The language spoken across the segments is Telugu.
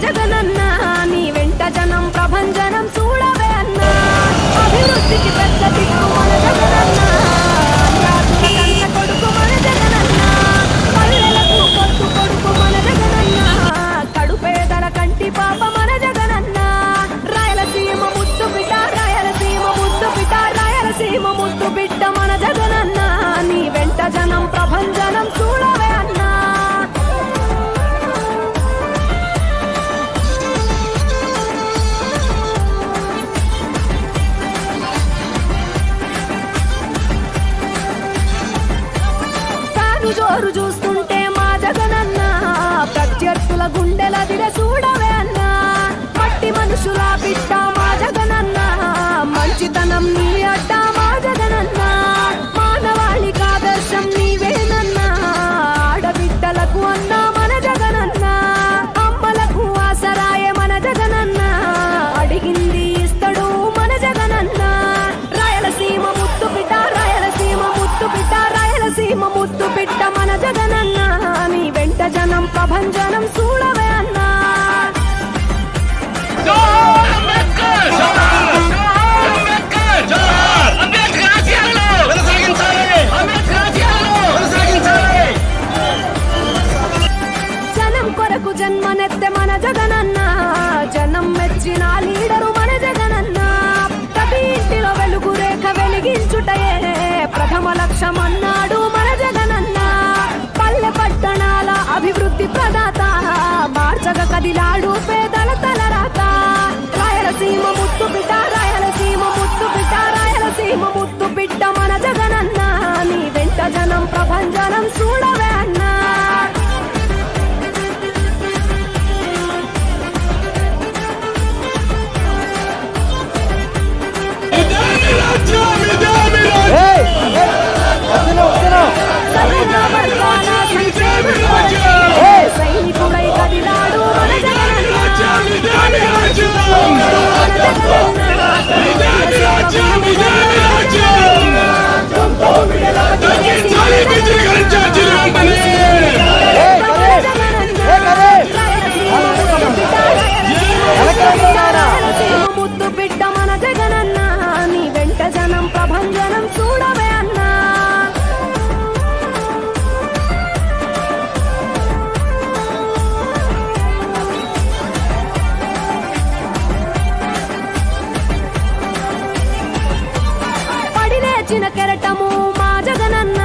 జగనన్న నీ వెంట జనం ప్రభంజనం చూడవే అన్నా అభివృద్ధికి పెద్ద దిక్కు మన జగనన్న కన్న కొడుకు మన జగనన్న పల్లెలకు పొత్తు కొడుకు మన జగనన్న కడుపేదల కంటి పాప మన జగనన్న రాయలసీమ ముద్దు బిడ్డ రాయలసీమ ముద్దు బిడ్డ రాయలసీమ ముద్దు బిడ్డ మన జగనన్న నీ వెంట జనం ప్రభంజనం చూడవే అన్నా జోరు చూస్తుంటే మా జగనన్న ప్రత్యర్థుల గుండెల దిర చూడవే అన్నా మట్టి మనుషుల బిడ్డ మా జగనన్న మంచితనం నీ అడ్డ మా జగనన్న మానవాళికి ఆదర్శం నీవేనన్నా ఆడబిడ్డలకు అన్న మన జగనన్న అమ్మలకు ఆసరాయే మన జగనన్న అడిగింది ఇస్తడు మన జగనన్న రాయలసీమ ముద్దు బిడ్డ రాయలసీమ ముద్దు బిడ్డ రాయలసీమ ముద్దు బిడ్డ మన జగనన్న నీ వెంట జనం ప్రభంజనం చూడవే అన్నా జనం కొరకు జన్మనెత్తె మన జగనన్న జనం మెచ్చిన లీడరు మన జగనన్న ప్రతి ఇంటిలో వెలుగు రేఖ వెలిగించుటయే ప్రథమ లక్ష్యం అన్నాడు మన జగనన్న పల్లె పట్టణాల అభివృద్ధి ప్రదాత మార్చగ కదిలాడు పేదల తలరాత రాయలసీమ ముద్దు బిడ్డ రాయలసీమ ముద్దు బిడ్డ రాయలసీమ ముద్దు బిడ్డ మన జగనన్న నీ వెంట జనం ప్రభంజనం చూడవే అన్నా సైనికుడై కదిలాడు మన ముద్దు బిడ్డ మన జగనన్న నీ వెంట జనం ప్రభంజనం చూడవే అన్నా పడిలేచిన కెరటము మా జగనన్న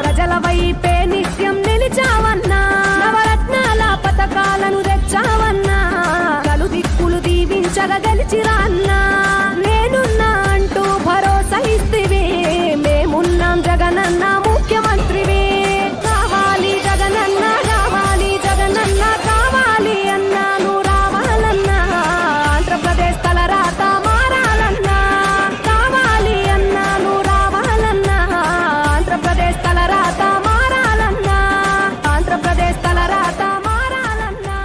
ప్రజల వైపే నిత్యం నిలిచావన్నా నవరత్నాల పథకాలను తెచ్చావన్నా కలు దిక్కులు దీవించగా గెలిచిరా అన్నా నేనున్నా అంటూ భరోసా ఇస్తివి మేమున్నాం జగనన్న ముఖ్యమంత్రివి కావాలి జగనన్న కావాలి జగనన్న కావాలి అన్నా నువ్వు రావాలన్నా ఆంధ్రప్రదేశ్ తలరాత మారాలన్నా కావాలి అన్నా నువ్వు రావాలన్నా ఆంధ్రప్రదేశ్ తలరాత మారాలన్నా ఆంధ్రప్రదేశ్ తలరాత మారాలన్నా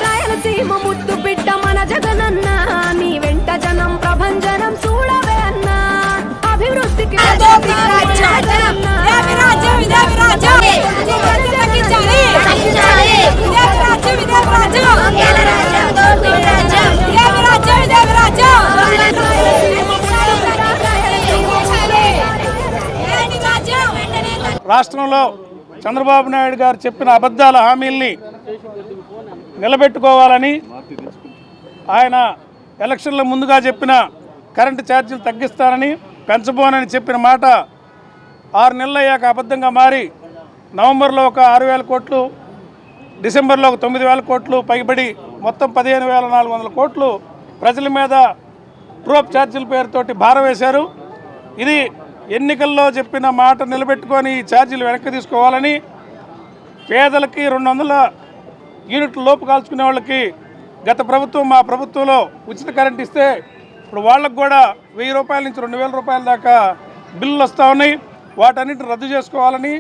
రాయలసీమ ముద్దు బిడ్డ మన జగనన్న నీ వెంట జనం ప్రభంజనం చూడవే అన్నా అభివృద్ధికి రాష్ట్రంలో చంద్రబాబు నాయుడు గారు చెప్పిన అబద్ధాల హామీల్ని నిలబెట్టుకోవాలని ఆయన ఎలక్షన్ల ముందుగా చెప్పిన కరెంటు ఛార్జీలు తగ్గిస్తానని పెంచబోనని చెప్పిన మాట 6 నెలలు అయ్యాక అబద్ధంగా మారి నవంబర్లో ఒక 6,000 కోట్లు డిసెంబర్లో ఒక 9,000 కోట్లు పైబడి మొత్తం 15,400 కోట్లు ప్రజల మీద ట్రూఅప్ ఛార్జీల పేరుతోటి భారం వేశారు. ఇది ఎన్నికల్లో చెప్పిన మాట నిలబెట్టుకొని ఈ ఛార్జీలు వెనక్కి తీసుకోవాలని పేదలకి 200 యూనిట్లు లోపు కాల్చుకునే వాళ్ళకి గత ప్రభుత్వం మా ప్రభుత్వంలో ఉచిత కరెంట్ ఇస్తే ఇప్పుడు వాళ్ళకు కూడా 1,000 రూపాయల నుంచి 2,000 రూపాయల దాకా బిల్లులు వస్తూ ఉన్నాయి. వాటన్నిటిని రద్దు చేసుకోవాలని,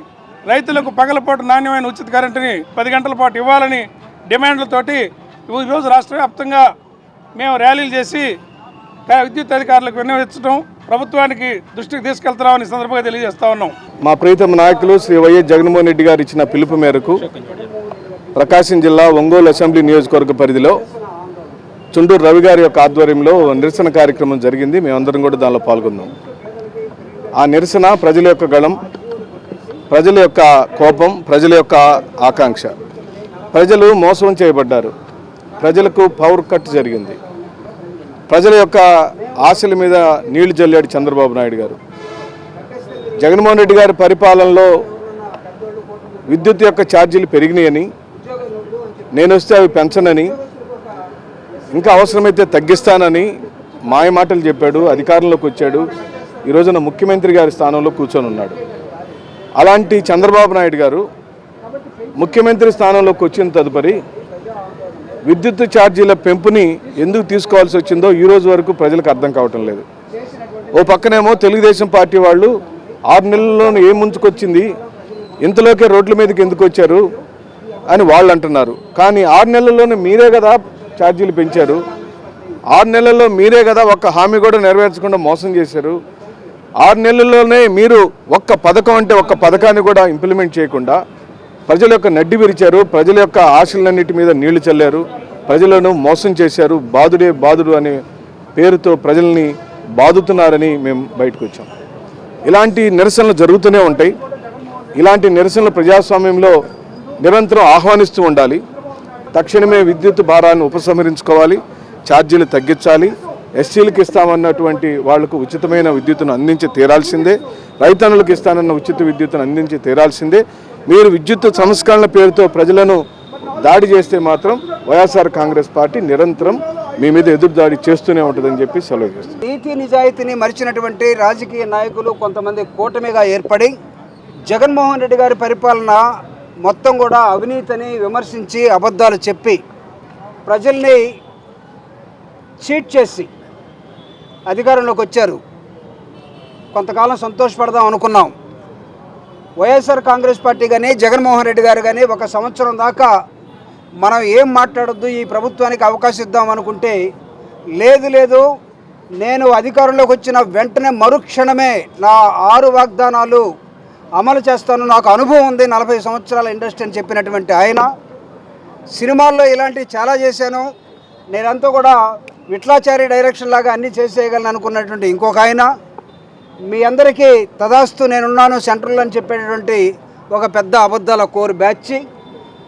రైతులకు పగలపాటు నాణ్యమైన ఉచిత కరెంటుని 10 గంటల పాటు ఇవ్వాలని డిమాండ్లతోటి ఈరోజు రాష్ట్ర వ్యాప్తంగా మేము ర్యాలీలు చేసి విద్యుత్ అధికారులకు విన్నవించడం, ప్రభుత్వానికి దృష్టికి తీసుకెళ్తున్నామని సందర్భంగా తెలియజేస్తా ఉన్నాం. మా ప్రీతమ నాయకులు శ్రీ వైఎస్ జగన్మోహన్ రెడ్డి గారు ఇచ్చిన పిలుపు మేరకు ప్రకాశం జిల్లా ఒంగోలు అసెంబ్లీ నియోజకవర్గ పరిధిలో చుండూరు రవి గారి యొక్క ఆధ్వర్యంలో నిరసన కార్యక్రమం జరిగింది. మేమందరం కూడా దానిలో పాల్గొన్నాం. ఆ నిరసన ప్రజల యొక్క గళం, ప్రజల యొక్క కోపం, ప్రజల యొక్క ఆకాంక్ష. ప్రజలు మోసం చేయబడ్డారు. ప్రజలకు పవర్ కట్ జరిగింది. ప్రజల యొక్క ఆశల మీద నీళ్లు జల్లాడు చంద్రబాబు నాయుడు గారు. జగన్మోహన్ రెడ్డి గారి పరిపాలనలో విద్యుత్ యొక్క ఛార్జీలు పెరిగినాయని, నేను వస్తే అవి పెంచనని, ఇంకా అవసరమైతే తగ్గిస్తానని మాయ మాటలు చెప్పాడు. అధికారంలోకి వచ్చాడు. ఈ రోజున ముఖ్యమంత్రి గారి స్థానంలో కూర్చొని ఉన్నాడు. అలాంటి చంద్రబాబు నాయుడు గారు ముఖ్యమంత్రి స్థానంలోకి వచ్చిన తదుపరి విద్యుత్ ఛార్జీల పెంపుని ఎందుకు తీసుకోవాల్సి వచ్చిందో ఈ రోజు వరకు ప్రజలకు అర్థం కావటం లేదు. ఓ పక్కనేమో తెలుగుదేశం పార్టీ వాళ్ళు 6 నెలల్లోనూ ఏం ముంచుకొచ్చింది, ఇంతలోకే రోడ్ల మీదకి ఎందుకు వచ్చారు అని వాళ్ళు అంటున్నారు. కానీ 6 నెలల్లోనే మీరే కదా ఛార్జీలు పెంచారు. 6 నెలల్లో మీరే కదా ఒక్క హామీ కూడా నెరవేర్చకుండా మోసం చేశారు. 6 నెలల్లోనే మీరు ఒక్క పథకం అంటే ఒక్క పథకాన్ని కూడా ఇంప్లిమెంట్ చేయకుండా ప్రజల యొక్క నడ్డి విరిచారు. ప్రజల యొక్క ఆశలన్నిటి మీద నీళ్లు చల్లారు. ప్రజలను మోసం చేశారు. బాధుడే బాధుడు అనే పేరుతో ప్రజల్ని బాదుతున్నారని మేము బయటకు వచ్చాం. ఇలాంటి నిరసనలు జరుగుతూనే ఉంటాయి. ఇలాంటి నిరసనలు ప్రజాస్వామ్యంలో నిరంతరం ఆహ్వానిస్తూ ఉండాలి. తక్షణమే విద్యుత్ భారాన్ని ఉపసంహరించుకోవాలి, ఛార్జీలు తగ్గించాలి. ఎస్సీలకు ఇస్తామన్నటువంటి వాళ్లకు ఉచితమైన విద్యుత్తును అందించి తీరాల్సిందే. రైతన్నులకు ఇస్తానన్న ఉచిత విద్యుత్తును అందించి తీరాల్సిందే. మీరు విద్యుత్ సంస్కరణల పేరుతో ప్రజలను దాడి చేస్తే మాత్రం వైఎస్ఆర్ కాంగ్రెస్ పార్టీ నిరంతరం మీ మీద ఎదురుదాడి చేస్తూనే ఉంటుందని చెప్పి సెలవు చేస్తుంది. నీతి నిజాయితీని మరిచినటువంటి రాజకీయ నాయకులు కొంతమంది కూటమిగా ఏర్పడి జగన్మోహన్ రెడ్డి గారి పరిపాలన మొత్తం కూడా అవినీతిని విమర్శించి అబద్ధాలు చెప్పి ప్రజల్ని చీట్ చేసి అధికారంలోకి వచ్చారు. కొంతకాలం సంతోషపడదాం అనుకున్నాం. వైఎస్ఆర్ కాంగ్రెస్ పార్టీ కానీ జగన్మోహన్ రెడ్డి గారు కానీ 1 సంవత్సరం దాకా మనం ఏం మాట్లాడొద్దు, ఈ ప్రభుత్వానికి అవకాశం ఇద్దాం అనుకుంటే లేదు నేను అధికారంలోకి వచ్చిన వెంటనే మరుక్షణమే నా 6 వాగ్దానాలు అమలు చేస్తాను, నాకు అనుభవం ఉంది 40 సంవత్సరాల ఇండస్ట్రీ అని చెప్పినటువంటి ఆయన సినిమాల్లో ఇలాంటివి చాలా చేశాను, నేనంతా కూడా విట్లాచారి డైరెక్షన్ లాగా అన్నీ చేసేయగలను అనుకున్నటువంటి ఇంకొక ఆయన మీ అందరికీ తదాస్తు నేనున్నాను సెంట్రల్ అని చెప్పేటటువంటి ఒక పెద్ద అబద్ధాల కోర్ బ్యాచ్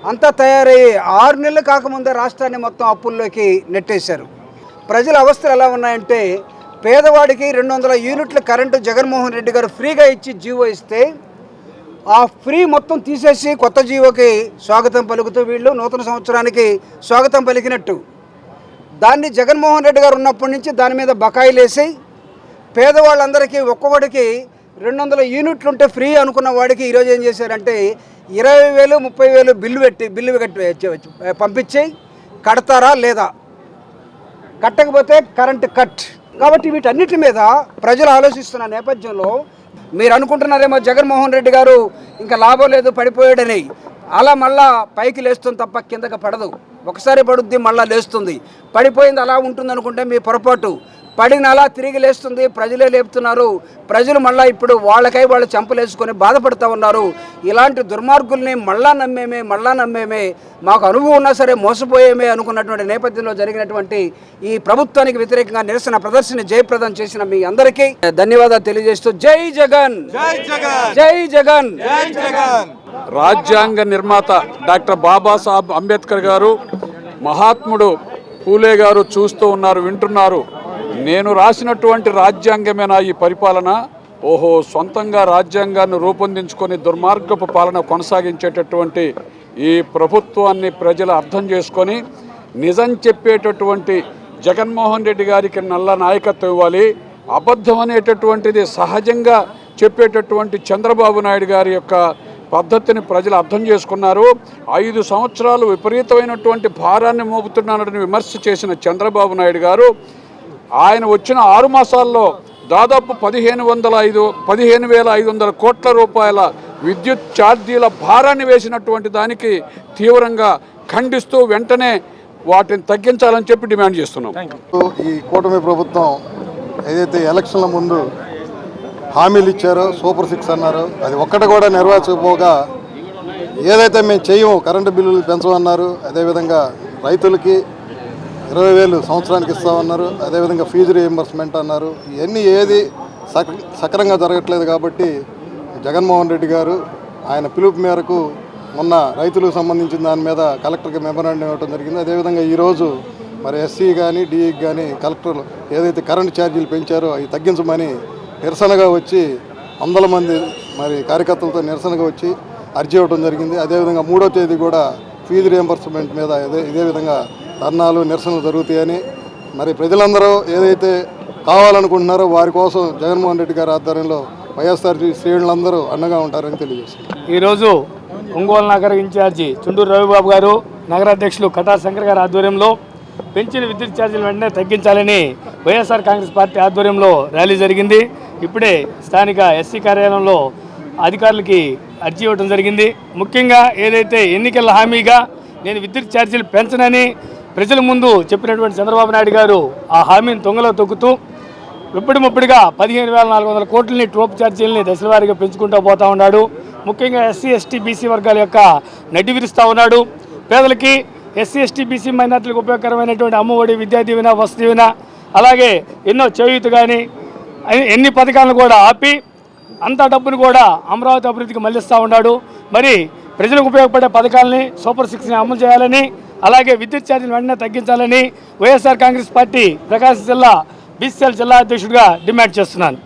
అంతా తయారయ్యి 6 నెలలు కాకముందే రాష్ట్రాన్ని మొత్తం అప్పుల్లోకి నెట్టేశారు. ప్రజల అవస్థలు ఎలా ఉన్నాయంటే పేదవాడికి 200 యూనిట్ల కరెంటు జగన్మోహన్ రెడ్డి గారు ఫ్రీగా ఇచ్చి జీవో ఇస్తే ఆ ఫ్రీ మొత్తం తీసేసి కొత్త జీవోకి స్వాగతం పలుకుతూ వీళ్ళు నూతన సంవత్సరానికి స్వాగతం పలికినట్టు దాన్ని జగన్మోహన్ రెడ్డి గారు ఉన్నప్పటి నుంచి దాని మీద బకాయిలు వేసి పేదవాళ్ళందరికీ ఒక్కొక్కడికి 200 యూనిట్లు ఉంటే ఫ్రీ అనుకున్న వాడికి ఈరోజు ఏం చేశారంటే 20,000 30,000 బిల్లు కట్టి పంపించి కడతారా లేదా, కట్టకపోతే కరెంటు కట్. కాబట్టి వీటన్నిటి మీద ప్రజలు ఆలోచిస్తున్న నేపథ్యంలో మీరు అనుకుంటున్నారేమో జగన్మోహన్ రెడ్డి గారు ఇంకా లాభం లేదు పడిపోయాడని. అలా మళ్ళా పైకి లేస్తుంది తప్ప కిందకి పడదు. ఒకసారి పడుద్ది మళ్ళీ లేస్తుంది. పడిపోయింది అలా ఉంటుంది అనుకుంటే మీ పొరపాటు. పడిన అలా తిరిగి లేస్తుంది. ప్రజలే లేపుతున్నారు. ప్రజలు మళ్ళీ ఇప్పుడు వాళ్ళకై వాళ్ళు చెంపలేసుకొని బాధపడుతూ ఉన్నారు. ఇలాంటి దుర్మార్గుల్ని మళ్ళా నమ్మేమే మాకు అనుభవం ఉన్నా సరే మోసపోయేమే అనుకున్నటువంటి నేపథ్యంలో జరిగినటువంటి ఈ ప్రభుత్వానికి వ్యతిరేకంగా నిరసన ప్రదర్శన జయప్రదం చేసిన మీ అందరికీ ధన్యవాదాలు తెలియజేస్తూ జై జగన్, జై జగన్. రాజ్యాంగ నిర్మాత డాక్టర్ బాబాసాహెబ్ అంబేద్కర్ గారు, మహాత్ముడు పూలే గారు చూస్తూ ఉన్నారు, వింటున్నారు. నేను రాసినటువంటి రాజ్యాంగమేనా ఈ పరిపాలన? ఓహో, సొంతంగా రాజ్యాంగాన్ని రూపొందించుకొని దుర్మార్గపు పాలన కొనసాగించేటటువంటి ఈ ప్రభుత్వాన్ని ప్రజలు అర్థం చేసుకొని నిజం చెప్పేటటువంటి జగన్మోహన్ రెడ్డి గారికి నల్ల నాయకత్వం ఇవ్వాలి. అబద్ధం అనేటటువంటిది సహజంగా చెప్పేటటువంటి చంద్రబాబు నాయుడు గారి యొక్క పద్ధతిని ప్రజలు అర్థం చేసుకున్నారు. 5 సంవత్సరాలు విపరీతమైనటువంటి భారాన్ని మోపుతున్నానని విమర్శ చేసిన చంద్రబాబు నాయుడు గారు ఆయన వచ్చిన 6 మాసాల్లో దాదాపు 15,500 కోట్ల రూపాయల విద్యుత్ ఛార్జీల భారాన్ని వేసినటువంటి దానికి తీవ్రంగా ఖండిస్తూ వెంటనే వాటిని తగ్గించాలని చెప్పి డిమాండ్ చేస్తున్నాం. ఈ కూటమి ప్రభుత్వం ఏదైతే ఎలక్షన్ల ముందు హామీలు ఇచ్చారో సూపర్ 6 అన్నారు, అది ఒక్కటి కూడా నెరవేర్చకపోగా ఏదైతే మేము చేయము కరెంటు బిల్లులు పెంచమన్నారు, అదేవిధంగా రైతులకి 20,000 సంవత్సరానికి ఇస్తామన్నారు, అదేవిధంగా ఫీజు రీఎంబర్స్మెంట్ అన్నారు. ఇవన్నీ ఏది సక్రంగా జరగట్లేదు. కాబట్టి జగన్మోహన్ రెడ్డి గారు ఆయన పిలుపు మేరకు మొన్న రైతులకు సంబంధించిన దాని మీద కలెక్టర్కి మెమరాండం ఇవ్వడం జరిగింది. అదేవిధంగా ఈరోజు మరి ఎస్సీ కానీ డిఈకి కానీ కలెక్టర్లు ఏదైతే కరెంటు ఛార్జీలు పెంచారో అవి తగ్గించమని నిరసనగా వచ్చి 100 మంది మరి కార్యకర్తలతో నిరసనగా వచ్చి అర్జీ ఇవ్వడం జరిగింది. అదేవిధంగా 3వ తేదీ కూడా ఫీజు రీఎంబర్స్మెంట్ మీద ఇదే విధంగా ధర్నాలు నిరసనలు జరుగుతాయని, మరి ప్రజలందరూ ఏదైతే కావాలనుకుంటున్నారో వారి కోసం జగన్మోహన్ రెడ్డి గారి ఆధ్వర్యంలో వైఎస్ఆర్సీ శ్రేణులందరూ అండగా ఉంటారని తెలియజేస్తున్నారు. ఈరోజు ఒంగోలు నగర ఇన్ఛార్జి చుండూరు రవిబాబు గారు, నగరాధ్యక్షులు కటా శంకర్ గారి ఆధ్వర్యంలో పెంచిన విద్యుత్ ఛార్జీలు వెంటనే తగ్గించాలని వైఎస్ఆర్ కాంగ్రెస్ పార్టీ ఆధ్వర్యంలో ర్యాలీ జరిగింది. ఇప్పుడే స్థానిక ఎస్సీ కార్యాలయంలో అధికారులకి అర్జీ ఇవ్వడం జరిగింది. ముఖ్యంగా ఏదైతే ఎన్నికల హామీగా నేను విద్యుత్ ఛార్జీలు పెంచనని ప్రజల ముందు చెప్పినటువంటి చంద్రబాబు నాయుడు గారు ఆ హామీని తొంగలో తొక్కుతూ ఇప్పటిముప్పటిగా 15,400 కోట్లని ట్రోప్ ఛార్జీలని దశలవారీగా పెంచుకుంటూ పోతూ ఉన్నాడు. ముఖ్యంగా ఎస్సీ ఎస్టీ బీసీ వర్గాల యొక్క నడ్డి విరుస్తూ ఉన్నాడు. పేదలకి ఎస్సీ ఎస్టీ బీసీ మైనార్టీలకు ఉపయోగకరమైనటువంటి అమ్మఒడి, విద్యా దీవెన, వసతి దీవెన, అలాగే ఎన్నో చేయూత కానీ ఎన్ని పథకాలను కూడా ఆపి అంత డబ్బును కూడా అమరావతి అభివృద్ధికి మళ్లిస్తూ ఉన్నాడు. మరి ప్రజలకు ఉపయోగపడే పథకాలని సూపర్ 6ని అమలు చేయాలని, అలాగే విద్యుత్ ఛార్జీలు వెంటనే తగ్గించాలని వైఎస్ఆర్ కాంగ్రెస్ పార్టీ ప్రకాశం జిల్లా బీసీఎల్ జిల్లా అధ్యక్షుడిగా డిమాండ్ చేస్తున్నాను.